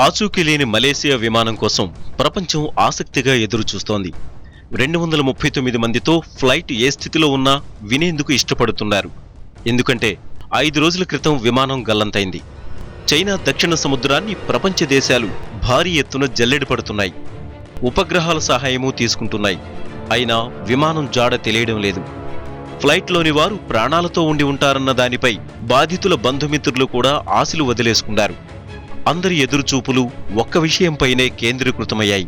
ఆచూకీ లేని మలేసియా విమానం కోసం ప్రపంచం ఆసక్తిగా ఎదురుచూస్తోంది. 239 మందితో ఫ్లైట్ ఏ స్థితిలో ఉన్నా వినేందుకు ఇష్టపడుతున్నారు. ఎందుకంటే 5 రోజుల క్రితం విమానం గల్లంతైంది. చైనా దక్షిణ సముద్రాన్ని ప్రపంచ దేశాలు భారీ ఎత్తున జల్లెడ పడుతున్నాయి. ఉపగ్రహాల సహాయమూ తీసుకుంటున్నాయి. అయినా విమానం జాడ తెలియడం లేదు. ఫ్లైట్లోని వారు ప్రాణాలతో ఉండి ఉంటారన్న దానిపై బాధితుల బంధుమిత్రులు కూడా ఆశలు వదిలేసుకున్నారు. అందరి ఎదురుచూపులు ఒక్క విషయంపైనే కేంద్రీకృతమయ్యాయి.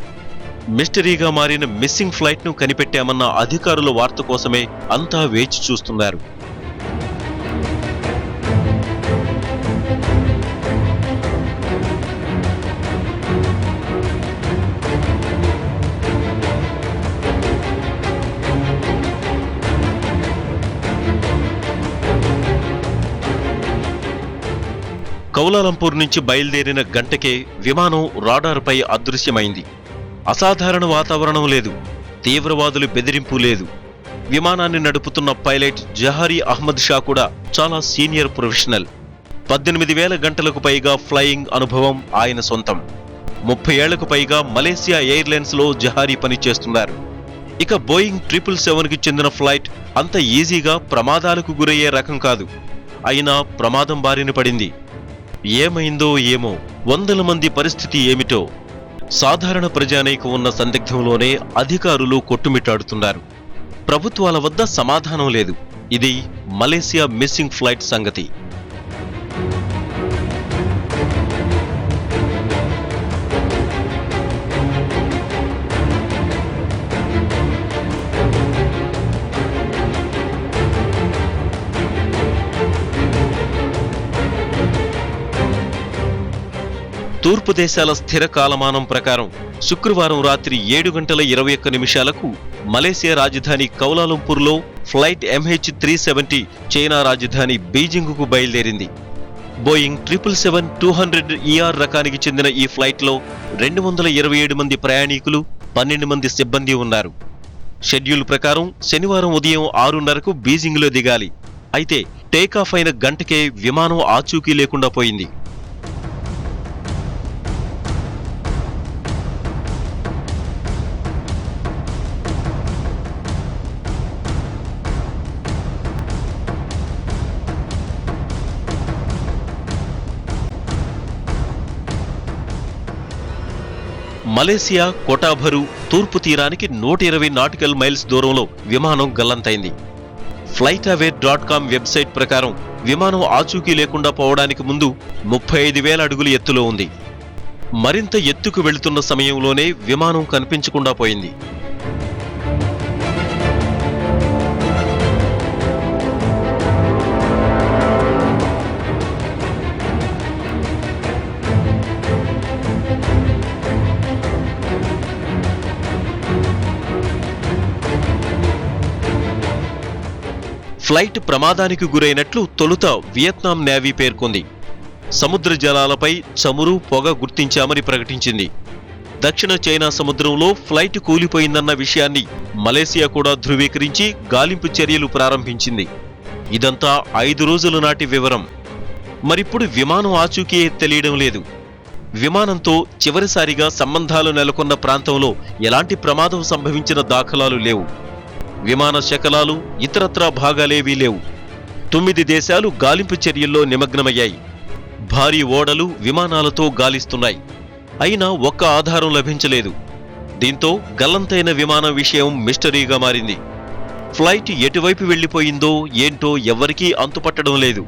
మిస్టరీగా మారిన మిస్సింగ్ ఫ్లైట్ను కనిపెట్టామన్న అధికారుల వార్త కోసమే అంతా వేచి చూస్తున్నారు. కౌలాలంపూర్ నుంచి బయలుదేరిన గంటకే విమానం రాడార్పై అదృశ్యమైంది. అసాధారణ వాతావరణం లేదు, తీవ్రవాదుల బెదిరింపు లేదు. విమానాన్ని నడుపుతున్న పైలట్ జహారీ అహ్మద్ షా కూడా చాలా సీనియర్ ప్రొఫెషనల్. 18,000 గంటలకు పైగా ఫ్లయింగ్ అనుభవం ఆయన సొంతం. 30 ఏళ్లకు పైగా మలేసియా ఎయిర్లైన్స్లో జహారీ పనిచేస్తున్నారు. ఇక బోయింగ్ 777కి చెందిన ఫ్లైట్ అంత ఈజీగా ప్రమాదాలకు గురయ్యే రకం కాదు. అయినా ప్రమాదం బారిన పడింది. ఏమైందో ఏమో, వందల మంది పరిస్థితి ఏమిటో. సాధారణ ప్రజానీకం ఉన్న సందిగ్ధంలోనే అధికారులు కొట్టుమిట్టాడుతున్నారు. ప్రభుత్వాల వద్ద సమాధానం లేదు. ఇది మలేసియా మిస్సింగ్ ఫ్లైట్ సంగతి. తూర్పు దేశాల స్థిర కాలమానం ప్రకారం శుక్రవారం రాత్రి 7:21 మలేసియా రాజధాని కౌలాలంపూర్లో ఫ్లైట్ MH370 చైనా రాజధాని బీజింగ్కు బయలుదేరింది. బోయింగ్ 777-200ER రకానికి చెందిన ఈ ఫ్లైట్లో 227 మంది ప్రయాణికులు, 12 మంది సిబ్బంది ఉన్నారు. షెడ్యూల్ ప్రకారం శనివారం ఉదయం 6:30కు బీజింగ్లో దిగాలి. అయితే టేకాఫ్ అయిన గంటకే విమానం ఆచూకీ లేకుండా పోయింది. మలేసియా కోటాభరు తూర్పు తీరానికి 120 నాటికల్ మైల్స్ దూరంలో విమానం గల్లంతైంది. flightaware.com వెబ్సైట్ ప్రకారం విమానం ఆచూకీ లేకుండా పోవడానికి ముందు 35,000 అడుగుల ఎత్తులో ఉంది. మరింత ఎత్తుకు వెళుతున్న సమయంలోనే విమానం కనిపించకుండా పోయింది. ఫ్లైట్ ప్రమాదానికి గురైనట్లు తొలుత వియత్నాం నేవీ పేర్కొంది. సముద్ర జలాలపై చమురు, పొగ గుర్తించామని ప్రకటించింది. దక్షిణ చైనా సముద్రంలో ఫ్లైట్ కూలిపోయిందన్న విషయాన్ని మలేసియా కూడా ధృవీకరించి గాలింపు చర్యలు ప్రారంభించింది. ఇదంతా 5 రోజుల నాటి వివరం. మరిప్పుడు విమానం ఆచూకీ తెలియడం లేదు. విమానంతో చివరిసారిగా సంబంధాలు నెలకొన్న ప్రాంతంలో ఎలాంటి ప్రమాదం సంభవించిన దాఖలాలు లేవు. విమాన శకలాలు, ఇతరత్రా భాగాలేవీ లేవు. 9 దేశాలు గాలింపు చర్యల్లో నిమగ్నమయ్యాయి. భారీ ఓడలు, విమానాలతో గాలిస్తున్నాయి. అయినా ఒక్క ఆధారం లభించలేదు. దీంతో గల్లంతైన విమానం విషయం మిస్టరీగా మారింది. ఫ్లైట్ ఎటువైపు వెళ్లిపోయిందో ఏంటో ఎవ్వరికీ అంతుపట్టడం లేదు.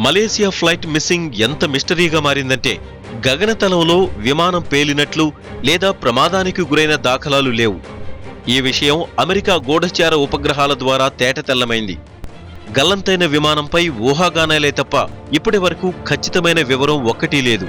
మలేసియా ఫ్లైట్ మిస్సింగ్ ఎంత మిస్టరీగా మారిందంటే గగనతలంలో విమానం పేలినట్లు లేదా ప్రమాదానికి గురైన దాఖలాలు లేవు. ఈ విషయం అమెరికా గూఢచార ఉపగ్రహాల ద్వారా తేటతెల్లమైంది. గల్లంతైన విమానంపై ఊహాగానాలే తప్ప ఇప్పటి వరకు ఖచ్చితమైన వివరం ఒక్కటీ లేదు.